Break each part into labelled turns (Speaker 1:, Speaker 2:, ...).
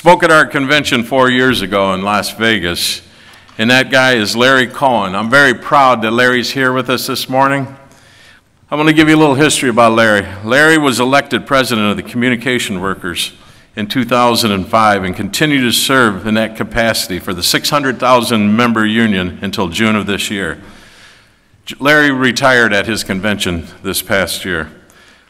Speaker 1: spoke at our convention 4 years ago in Las Vegas, and that guy is Larry Cohen. I'm very proud that Larry's here with us this morning. I'm going to give you a little history about Larry. Larry was elected president of the Communication Workers in 2005 and continued to serve in that capacity for the 600,000 member union until June of this year. Larry retired at his convention this past year.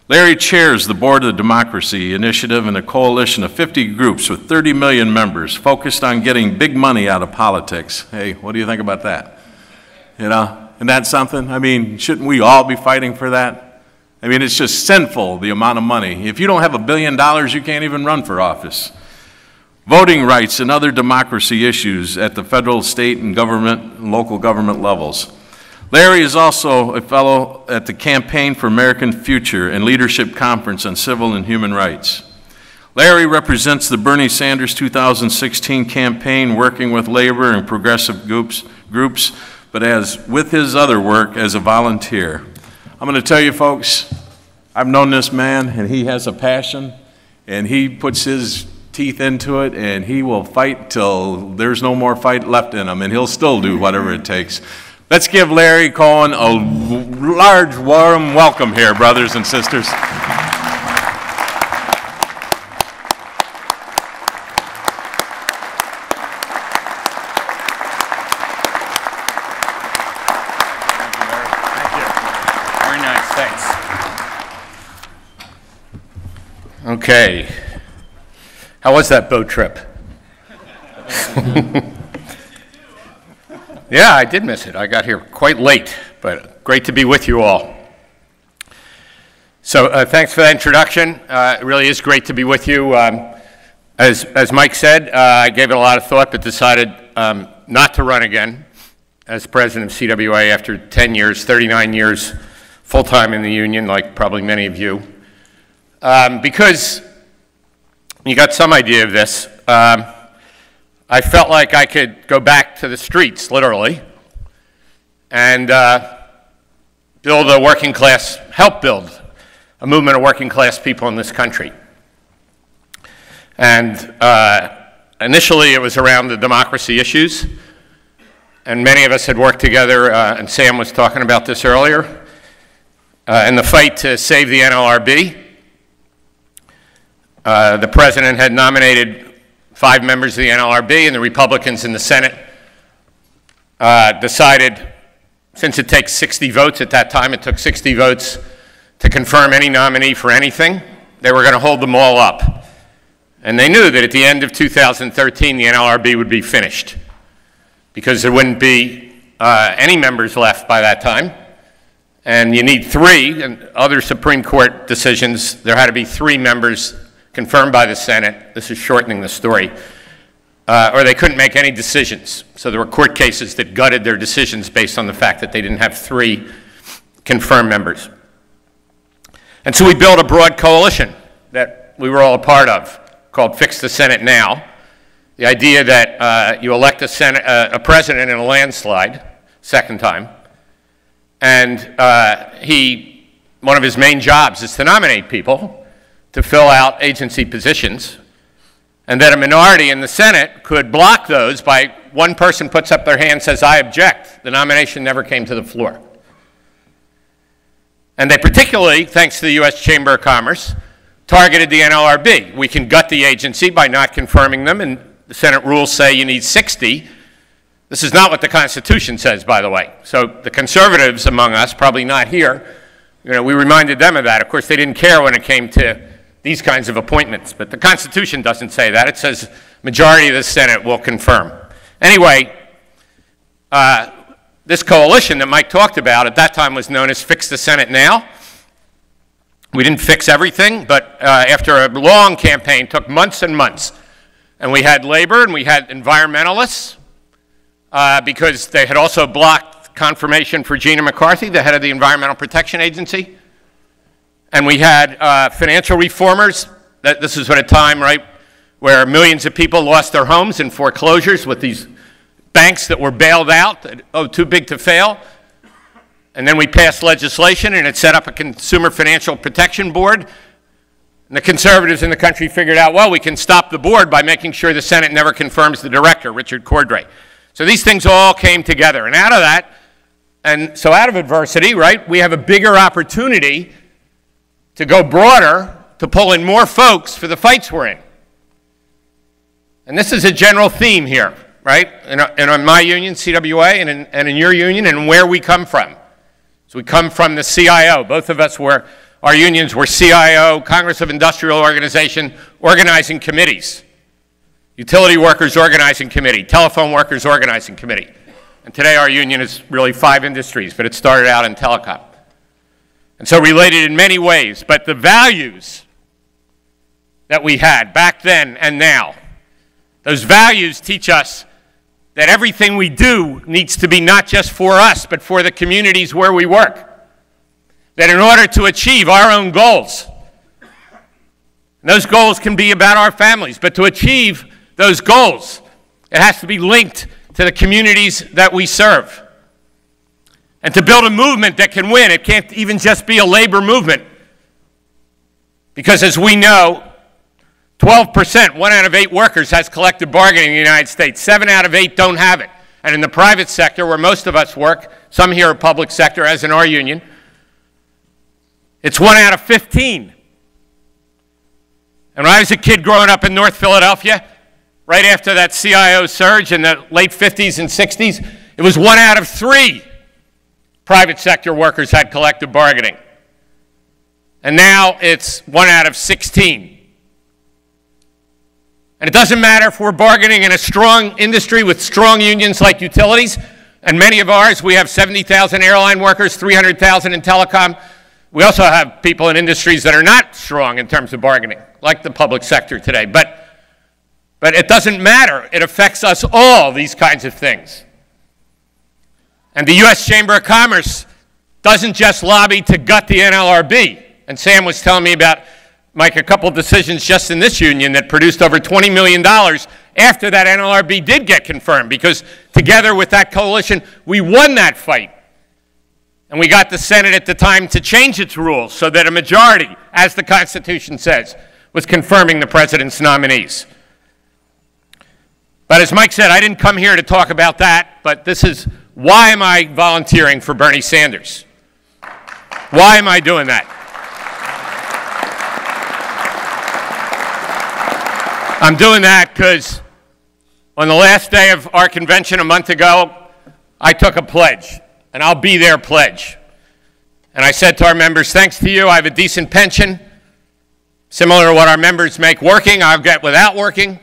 Speaker 1: Larry chairs the Board of Democracy Initiative and a coalition of 50 groups with 30 million members focused on getting big money out of politics. Hey, what do you think about that? You know, isn't that something? I mean, shouldn't we all be fighting for that? I mean, it's just sinful, the amount of money. If you don't have $1 billion, you can't even run for office. Voting rights and other democracy issues at the federal, state, and government and local government levels. Larry is also a fellow at the Campaign for American Future and Leadership Conference on Civil and Human Rights. Larry represents the Bernie Sanders 2016 campaign, working with labor and progressive groups, but with his other work as a volunteer. I'm going to tell you folks, I've known this man, and he has a passion, and he puts his teeth into it, and he will fight till there's no more fight left in him, and he'll still do whatever it takes. Let's give Larry Cohen a large, warm welcome here, brothers and sisters.
Speaker 2: Thank you, Larry. Thank you. Very nice, thanks. Okay. How was that boat trip? Yeah, I did miss it. I got here quite late, but great to be with you all. So thanks for that introduction. It really is great to be with you. As Mike said, I gave it a lot of thought, but decided not to run again as president of CWA after 10 years, 39 years full-time in the union, like probably many of you. Because you got some idea of this. I felt like I could go back to the streets, literally, and build a working class, help build a movement of working class people in this country. And initially it was around the democracy issues, and many of us had worked together, and Sam was talking about this earlier, in the fight to save the NLRB. The president had nominated 5 members of the NLRB, and the Republicans in the Senate decided, since it takes 60 votes at that time, it took 60 votes to confirm any nominee for anything, they were going to hold them all up. And they knew that at the end of 2013, the NLRB would be finished, because there wouldn't be any members left by that time. And you need 3, and other Supreme Court decisions, there had to be 3 members confirmed by the Senate. This is shortening the story. Or they couldn't make any decisions. So there were court cases that gutted their decisions based on the fact that they didn't have 3 confirmed members. And so we built a broad coalition that we were all a part of called Fix the Senate Now. The idea that you elect a president in a landslide, second time, and one of his main jobs is to nominate people to fill out agency positions, and that a minority in the Senate could block those by one person puts up their hand and says, I object. The nomination never came to the floor. And they particularly, thanks to the U.S. Chamber of Commerce, targeted the NLRB. We can gut the agency by not confirming them, and the Senate rules say you need 60. This is not what the Constitution says, by the way. So the conservatives among us, probably not here, we reminded them of that. Of course, they didn't care when it came to these kinds of appointments, but the Constitution doesn't say that. It says majority of the Senate will confirm. Anyway, this coalition that Mike talked about at that time was known as Fix the Senate Now. We didn't fix everything, but after a long campaign, took months and months, and we had labor and we had environmentalists, because they had also blocked confirmation for Gina McCarthy, the head of the Environmental Protection Agency. And we had financial reformers. This is at a time, right, where millions of people lost their homes in foreclosures with these banks that were bailed out, too big to fail. And then we passed legislation, and it set up a Consumer Financial Protection Board. And the conservatives in the country figured out, well, we can stop the board by making sure the Senate never confirms the director, Richard Cordray. So these things all came together. And out of that, and so out of adversity, right, we have a bigger opportunity to go broader, to pull in more folks for the fights we're in. And this is a general theme here, right, in my union, CWA, and in your union, and where we come from. So we come from the CIO. Both of us were, our unions were CIO, Congress of Industrial Organization, organizing committees. Utility Workers Organizing Committee, Telephone Workers Organizing Committee. And today our union is really 5 industries, but it started out in telecom. And so related in many ways, but the values that we had back then and now, those values teach us that everything we do needs to be not just for us, but for the communities where we work. That in order to achieve our own goals, and those goals can be about our families, but to achieve those goals, it has to be linked to the communities that we serve. And to build a movement that can win, it can't even just be a labor movement. Because as we know, 12%, 1 out of 8 workers has collective bargaining in the United States. 7 out of 8 don't have it. And in the private sector, where most of us work, some here are public sector, as in our union, it's 1 out of 15. And when I was a kid growing up in North Philadelphia, right after that CIO surge in the late 50s and 60s, it was 1 out of 3 private sector workers had collective bargaining. And now it's 1 out of 16. And it doesn't matter if we're bargaining in a strong industry with strong unions like utilities, and many of ours, we have 70,000 airline workers, 300,000 in telecom. We also have people in industries that are not strong in terms of bargaining, like the public sector today. But it doesn't matter. It affects us all, these kinds of things. And the U.S. Chamber of Commerce doesn't just lobby to gut the NLRB. And Sam was telling me about, Mike, a couple of decisions just in this union that produced over $20 million after that NLRB did get confirmed, because together with that coalition, we won that fight. And we got the Senate at the time to change its rules so that a majority, as the Constitution says, was confirming the president's nominees. But as Mike said, I didn't come here to talk about that, but this is, why am I volunteering for Bernie Sanders? Why am I doing that? I'm doing that because on the last day of our convention a month ago, I took a pledge, and I'll be their pledge. And I said to our members, thanks to you, I have a decent pension, similar to what our members make working, I'll get without working,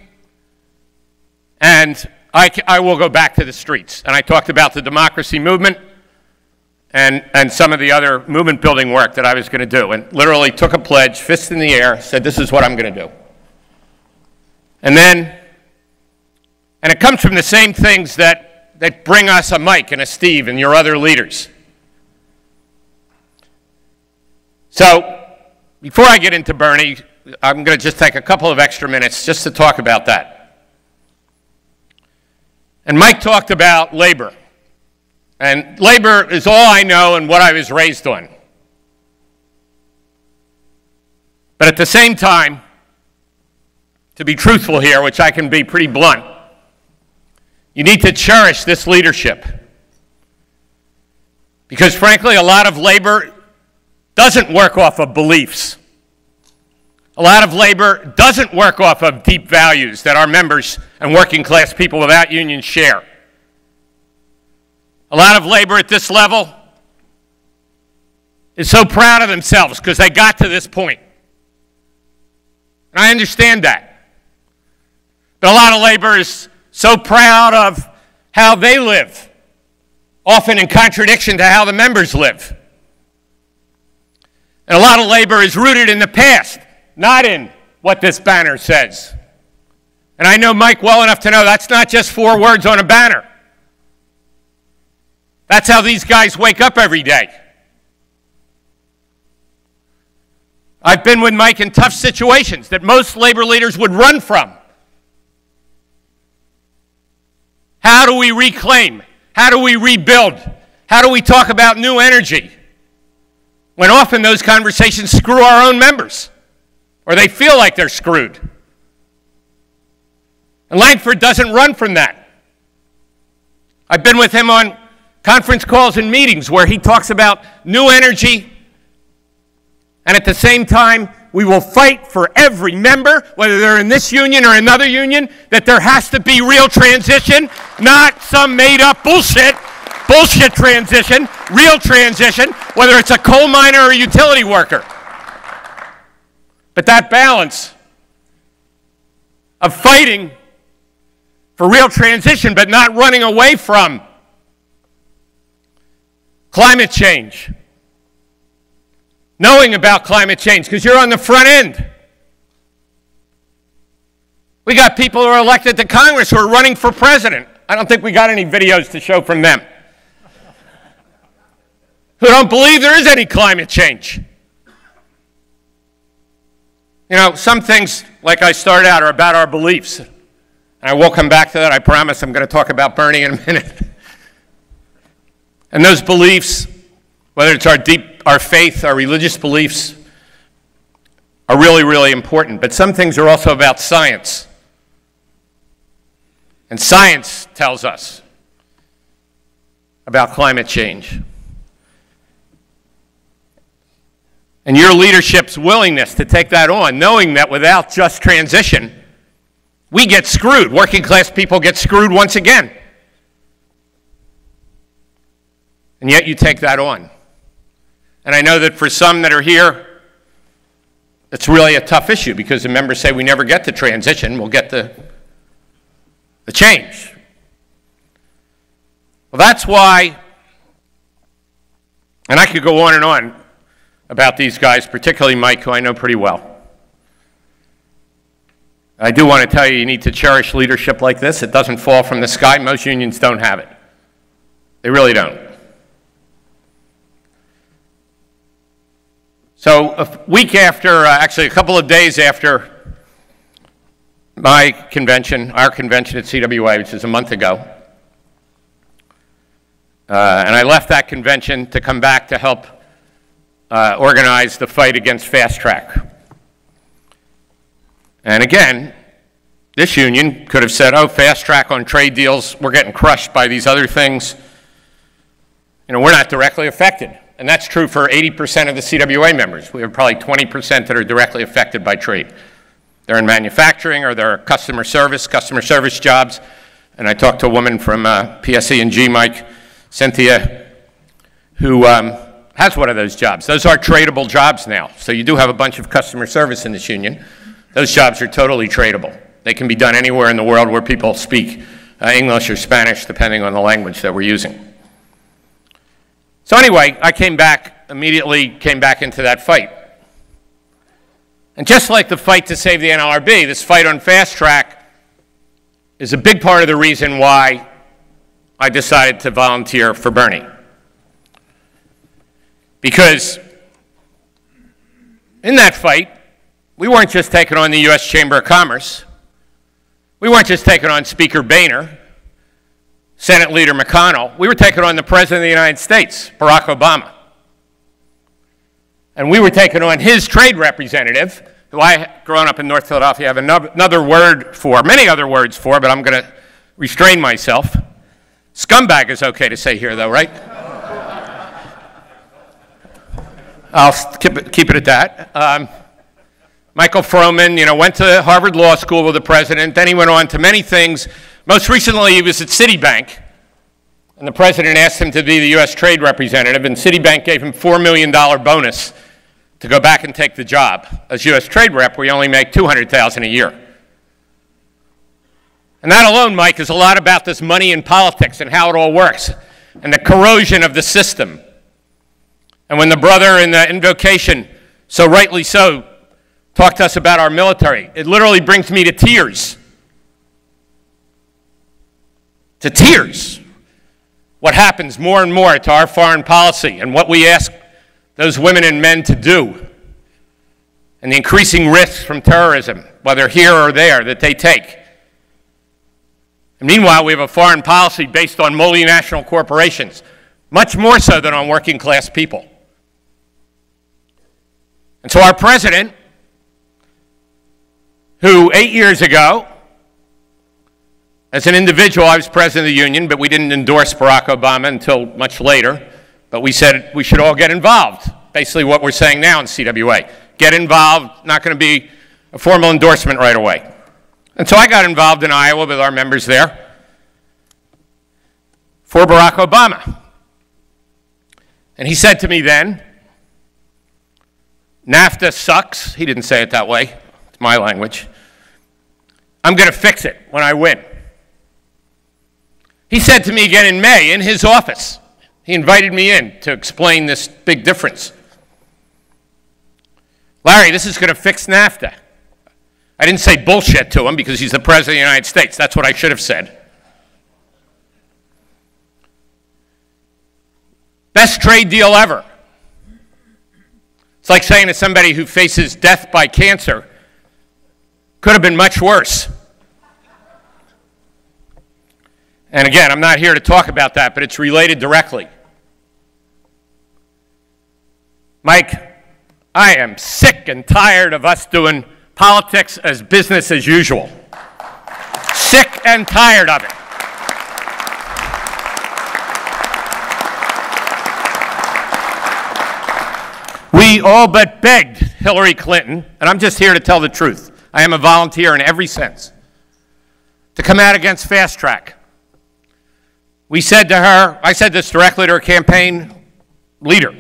Speaker 2: and I will go back to the streets. And I talked about the democracy movement and some of the other movement building work that I was going to do, and literally took a pledge, fist in the air, said this is what I'm going to do. And it comes from the same things that bring us a Mike and a Steve and your other leaders. So, before I get into Bernie, I'm going to just take a couple of extra minutes just to talk about that. And Mike talked about labor. And labor is all I know and what I was raised on. But at the same time, to be truthful here, which I can be pretty blunt, you need to cherish this leadership. Because frankly, a lot of labor doesn't work off of beliefs. A lot of labor doesn't work off of deep values that our members and working class people without unions share. A lot of labor at this level is so proud of themselves because they got to this point. And I understand that. But a lot of labor is so proud of how they live, often in contradiction to how the members live. And a lot of labor is rooted in the past, not in what this banner says. And I know Mike well enough to know that's not just 4 words on a banner. That's how these guys wake up every day. I've been with Mike in tough situations that most labor leaders would run from. How do we reclaim? How do we rebuild? How do we talk about new energy? When often those conversations screw our own members or they feel like they're screwed. And Langford doesn't run from that. I've been with him on conference calls and meetings where he talks about new energy, and at the same time, we will fight for every member, whether they're in this union or another union, that there has to be real transition, not some made-up bullshit transition, real transition, whether it's a coal miner or a utility worker. But that balance of fighting for real transition but not running away from climate change, knowing about climate change because you're on the front end. We got people who are elected to Congress who are running for president. I don't think we got any videos to show from them, who don't believe there is any climate change. You know, some things, like I started out, are about our beliefs. And I will come back to that. I promise I'm going to talk about Bernie in a minute. And those beliefs, whether it's our faith, our religious beliefs, are really, really important. But some things are also about science. And science tells us about climate change. And your leadership's willingness to take that on, knowing that without just transition, we get screwed. Working class people get screwed once again. And yet you take that on. And I know that for some that are here, it's really a tough issue because the members say we never get to transition, we'll get the change. Well, that's why, and I could go on and on about these guys, particularly Mike, who I know pretty well. I do want to tell you, you need to cherish leadership like this. It doesn't fall from the sky. Most unions don't have it. They really don't. So a week after, actually a couple of days after my convention, our convention at CWA, which is a month ago, and I left that convention to come back to help organize the fight against fast track. And again, this union could have said, oh, fast track on trade deals, we're getting crushed by these other things. You know, we're not directly affected. And that's true for 80% of the CWA members. We have probably 20% that are directly affected by trade. They're in manufacturing or they're customer service jobs. And I talked to a woman from PSE&G, Mike, Cynthia, who has one of those jobs. Those are tradable jobs now. So you do have a bunch of customer service in this union. Those jobs are totally tradable. They can be done anywhere in the world where people speak English or Spanish, depending on the language that we're using. So anyway, I immediately came back into that fight. And just like the fight to save the NLRB, this fight on fast track is a big part of the reason why I decided to volunteer for Bernie. Because in that fight, we weren't just taking on the U.S. Chamber of Commerce. We weren't just taking on Speaker Boehner, Senate Leader McConnell. We were taking on the President of the United States, Barack Obama. And we were taking on his trade representative, who I, growing up in North Philadelphia, have another word for, many other words for, but I'm going to restrain myself. Scumbag is okay to say here, though, right? I'll keep it at that. Michael Froman, went to Harvard Law School with the president. Then he went on to many things. Most recently, he was at Citibank, and the president asked him to be the U.S. trade representative, and Citibank gave him $4 million bonus to go back and take the job. As U.S. trade rep, we only make $200,000 a year. And that alone, Mike, is a lot about this money in politics and how it all works, and the corrosion of the system. And when the brother in the invocation, so rightly so, talked to us about our military, it literally brings me to tears. To tears. What happens more and more to our foreign policy and what we ask those women and men to do, and the increasing risks from terrorism, whether here or there, that they take. And meanwhile, we have a foreign policy based on multinational corporations, much more so than on working class people. And so our president who 8 years ago, as an individual, I was president of the union, but we didn't endorse Barack Obama until much later. But we said we should all get involved. Basically what we're saying now in CWA. Get involved, not going to be a formal endorsement right away. And so I got involved in Iowa with our members there for Barack Obama. And he said to me then, NAFTA sucks. He didn't say it that way. It's my language. I'm going to fix it when I win. He said to me again in May in his office. He invited me in to explain this big difference. Larry, this is going to fix NAFTA. I didn't say bullshit to him because he's the President of the United States. That's what I should have said. Best trade deal ever. It's like saying to somebody who faces death by cancer, could have been much worse. And again, I'm not here to talk about that, but it's related directly. Mike, I am sick and tired of us doing politics as business as usual. Sick and tired of it. We all but begged Hillary Clinton, and I'm just here to tell the truth. I am a volunteer in every sense, to come out against fast track. We said to her, I said this directly to her campaign leader.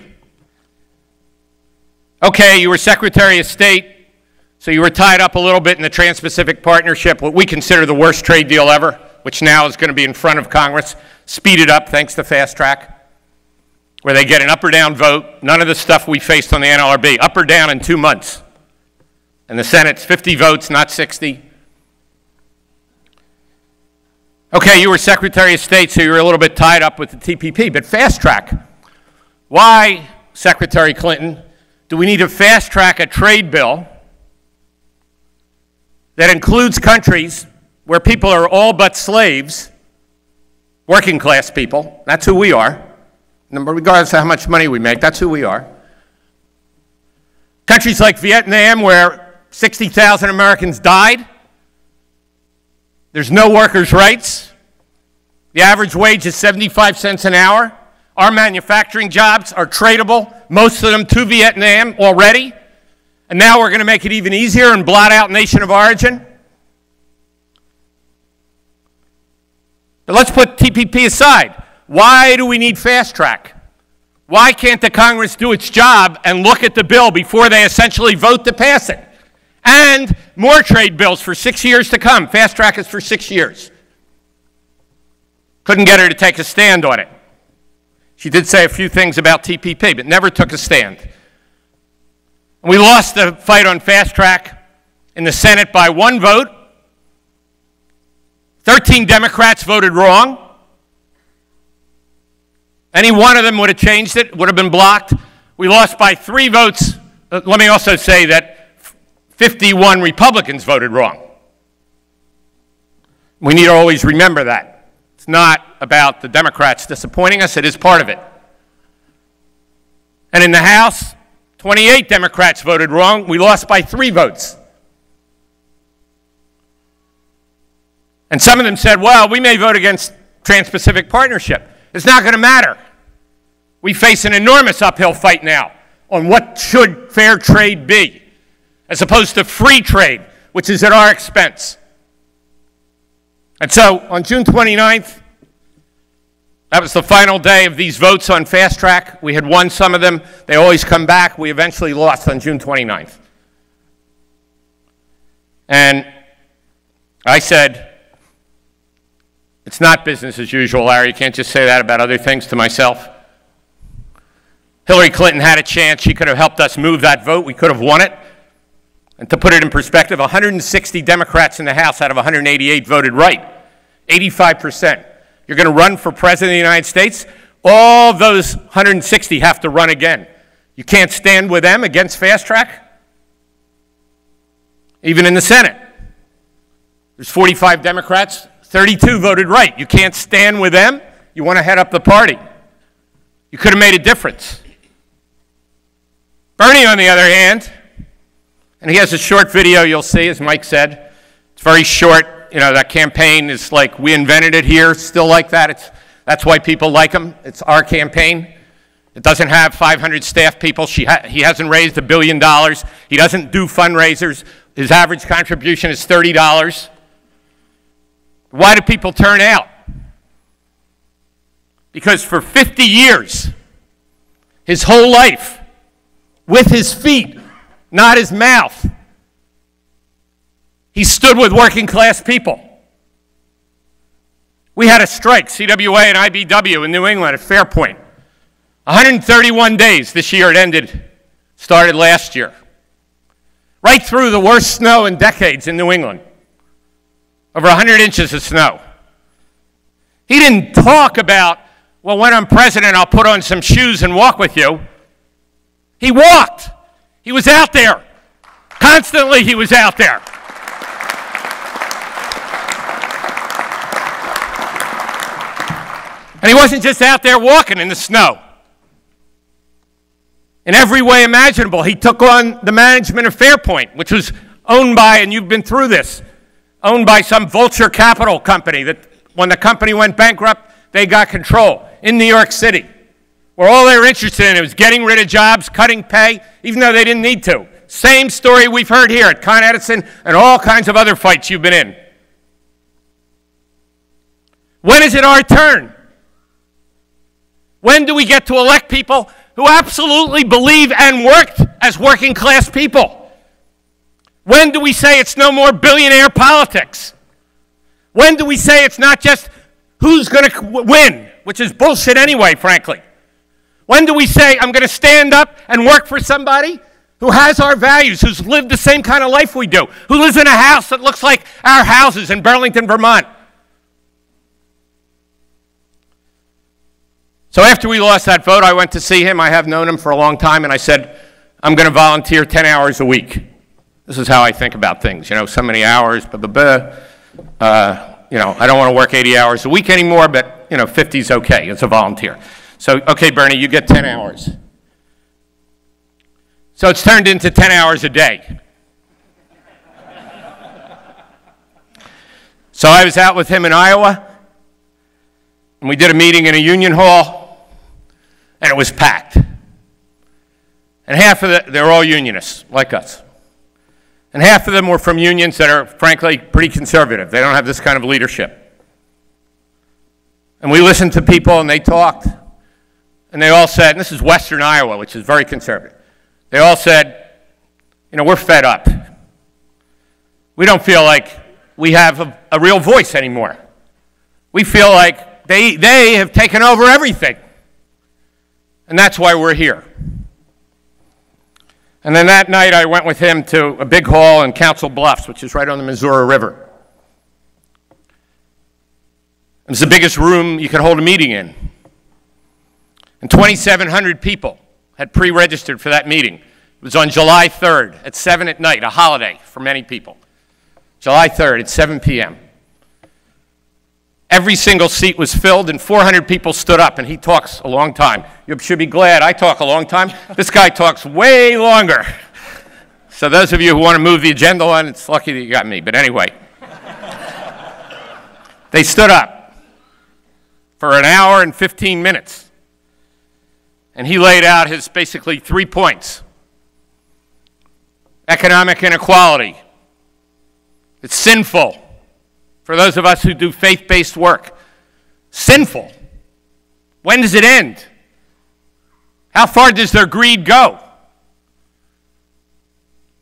Speaker 2: Okay, you were Secretary of State, so you were tied up a little bit in the Trans-Pacific Partnership, what we consider the worst trade deal ever, which now is going to be in front of Congress, speeded up thanks to fast track, where they get an up or down vote, none of the stuff we faced on the NLRB, up or down in 2 months. And the Senate's 50 votes, not 60. Okay, you were Secretary of State, so you were a little bit tied up with the TPP, but fast track. Why, Secretary Clinton, do we need to fast track a trade bill that includes countries where people are all but slaves, working class people, that's who we are, regardless of how much money we make, that's who we are. Countries like Vietnam where 60,000 Americans died, there's no workers' rights. The average wage is 75 cents an hour. Our manufacturing jobs are tradable, most of them to Vietnam already. And now we're going to make it even easier and blot out nation of origin. But let's put TPP aside. Why do we need fast track? Why can't the Congress do its job and look at the bill before they essentially vote to pass it? And more trade bills for 6 years to come. Fast track is for 6 years. Couldn't get her to take a stand on it. She did say a few things about TPP, but never took a stand. We lost the fight on fast track in the Senate by 1 vote. 13 Democrats voted wrong. Any one of them would have changed it, would have been blocked. We lost by 3 votes. Let me also say that 51 Republicans voted wrong. We need to always remember that. It's not about the Democrats disappointing us, it is part of it. And in the House, 28 Democrats voted wrong. We lost by 3 votes. And some of them said, well, we may vote against Trans-Pacific Partnership. It's not going to matter. We face an enormous uphill fight now on what should fair trade be, as opposed to free trade, which is at our expense. And so on June 29th, that was the final day of these votes on fast track. We had won some of them. They always come back. We eventually lost on June 29th. And I said, it's not business as usual, Larry. You can't just say that about other things to myself. Hillary Clinton had a chance. She could have helped us move that vote. We could have won it. And to put it in perspective, 160 Democrats in the House out of 188 voted right. 85%. You're going to run for President of the United States? All those 160 have to run again. You can't stand with them against fast track? Even in the Senate. There's 45 Democrats, 32 voted right. You can't stand with them? You want to head up the party. You could have made a difference. Bernie, on the other hand, And he has a short video you'll see, as Mike said. It's very short. You know, that campaign is like, we invented it here, still like that. That's why people like him. It's our campaign. It doesn't have 500 staff people. He hasn't raised $1 billion. He doesn't do fundraisers. His average contribution is $30. Why do people turn out? Because for 50 years, his whole life, with his feet, not his mouth, he stood with working class people. We had a strike, CWA and IBW in New England at Fairpoint. 131 days this year it ended, started last year. Right through the worst snow in decades in New England. Over 100 inches of snow. He didn't talk about, well, when I'm president, I'll put on some shoes and walk with you. He walked. He was out there. Constantly he was out there. And he wasn't just out there walking in the snow. In every way imaginable, he took on the management of Fairpoint, which was owned by, and you've been through this, owned by some vulture capital company that when the company went bankrupt, they got control in New York City, where all they were interested in was getting rid of jobs, cutting pay, even though they didn't need to. Same story we've heard here at Con Edison and all kinds of other fights you've been in. When is it our turn? When do we get to elect people who absolutely believe and worked as working class people? When do we say it's no more billionaire politics? When do we say it's not just who's going to win, which is bullshit anyway, frankly? When do we say I'm going to stand up and work for somebody who has our values, who's lived the same kind of life we do, who lives in a house that looks like our houses in Burlington, Vermont? So after we lost that vote, I went to see him. I have known him for a long time, and I said, I'm going to volunteer 10 hours a week. This is how I think about things, you know, so many hours, blah, blah, blah. You know, I don't want to work 80 hours a week anymore, but, you know, 50 is okay as a volunteer. So, okay, Bernie, you get 10 hours. So it's turned into 10 hours a day. So I was out with him in Iowa, and we did a meeting in a union hall, and it was packed. And half of they're all unionists, like us. And half of them were from unions that are, frankly, pretty conservative. They don't have this kind of leadership. And we listened to people, and they talked, and they all said, and this is Western Iowa, which is very conservative. They all said, you know, we're fed up. We don't feel like we have a real voice anymore. We feel like they have taken over everything. And that's why we're here. And then that night I went with him to a big hall in Council Bluffs, which is right on the Missouri River. It was the biggest room you could hold a meeting in. And 2,700 people had pre-registered for that meeting. It was on July 3rd at 7 at night, a holiday for many people. July 3rd at 7 p.m. Every single seat was filled, and 400 people stood up, and he talks a long time. You should be glad I talk a long time. This guy talks way longer. So those of you who want to move the agenda on, it's lucky that you got me. But anyway, they stood up for an hour and 15 minutes, and he laid out his basically 3 points. Economic inequality. It's sinful. For those of us who do faith-based work, sinful. When does it end? How far does their greed go?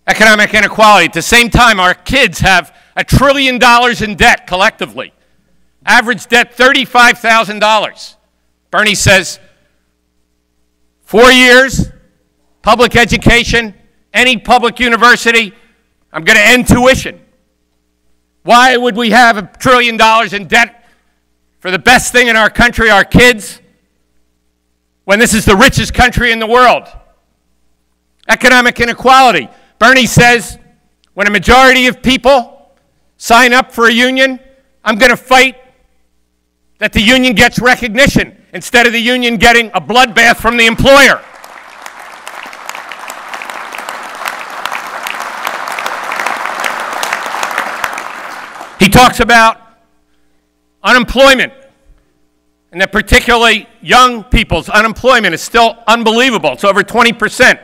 Speaker 2: Economic inequality. At the same time, our kids have $1 trillion in debt collectively. Average debt, $35,000. Bernie says, 4 years, public education, any public university, I'm going to end tuition. Why would we have $1 trillion in debt for the best thing in our country, our kids, when this is the richest country in the world? Economic inequality. Bernie says, when a majority of people sign up for a union, I'm going to fight that the union gets recognition instead of the union getting a bloodbath from the employer. He talks about unemployment, and that particularly young people's unemployment is still unbelievable. It's over 20%.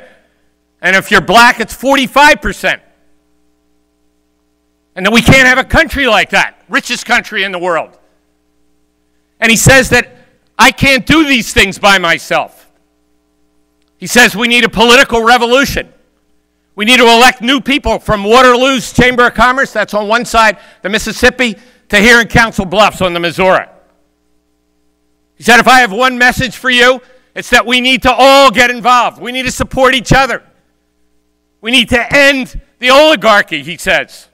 Speaker 2: And if you're black, it's 45%. And that we can't have a country like that, richest country in the world. And he says that I can't do these things by myself. He says we need a political revolution. We need to elect new people from Waterloo's Chamber of Commerce, that's on one side, the Mississippi, to here in Council Bluffs on the Missouri. He said, if I have one message for you, it's that we need to all get involved. We need to support each other. We need to end the oligarchy, he says.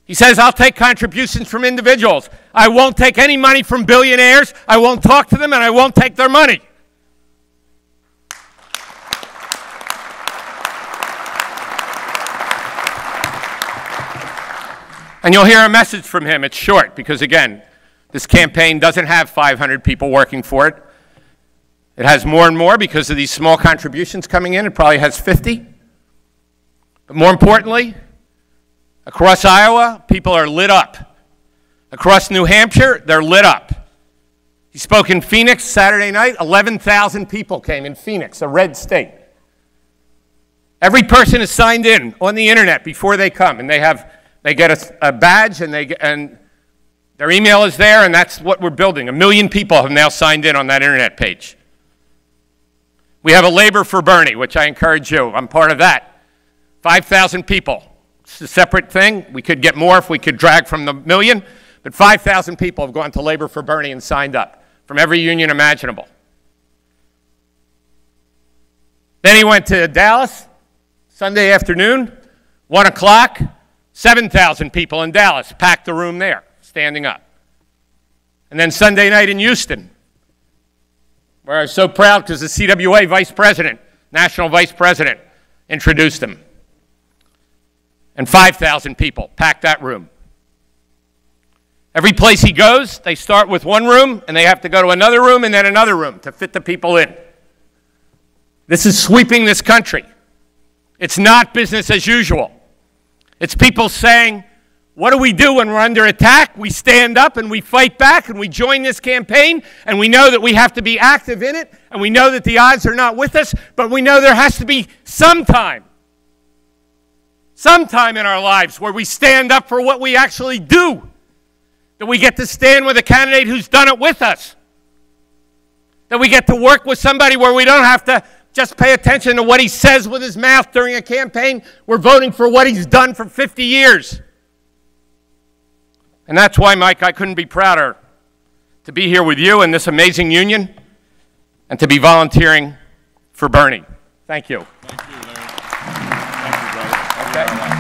Speaker 2: He says, I'll take contributions from individuals. I won't take any money from billionaires. I won't talk to them, and I won't take their money. And you'll hear a message from him. It's short because, again, this campaign doesn't have 500 people working for it. It has more and more because of these small contributions coming in. It probably has 50. But more importantly, across Iowa, people are lit up. Across New Hampshire, they're lit up. He spoke in Phoenix Saturday night. 11,000 people came in Phoenix, a red state. Every person is signed in on the internet before they come, and they get a badge, and their email is there, and that's what we're building. 1 million people have now signed in on that internet page. We have a Labor for Bernie, which I encourage you. I'm part of that. 5,000 people. It's a separate thing. We could get more if we could drag from the 1 million, but 5,000 people have gone to Labor for Bernie and signed up from every union imaginable. Then he went to Dallas, Sunday afternoon, 1 o'clock, 7,000 people in Dallas, packed the room there, standing up. And then Sunday night in Houston, where I was so proud because the CWA vice president, national vice president, introduced him. And 5,000 people packed that room. Every place he goes, they start with one room, and they have to go to another room and then another room to fit the people in. This is sweeping this country. It's not business as usual. It's people saying, what do we do when we're under attack? We stand up and we fight back and we join this campaign, and we know that we have to be active in it, and we know that the odds are not with us, but we know there has to be sometime in our lives where we stand up for what we actually do, that we get to stand with a candidate who's done it with us, that we get to work with somebody where we don't have to just pay attention to what he says with his mouth during a campaign. We're voting for what he's done for 50 years. And that's why, Mike, I couldn't be prouder to be here with you in this amazing union and to be volunteering for Bernie. Thank you.
Speaker 1: Thank you, Larry. Thank you, brother. Okay.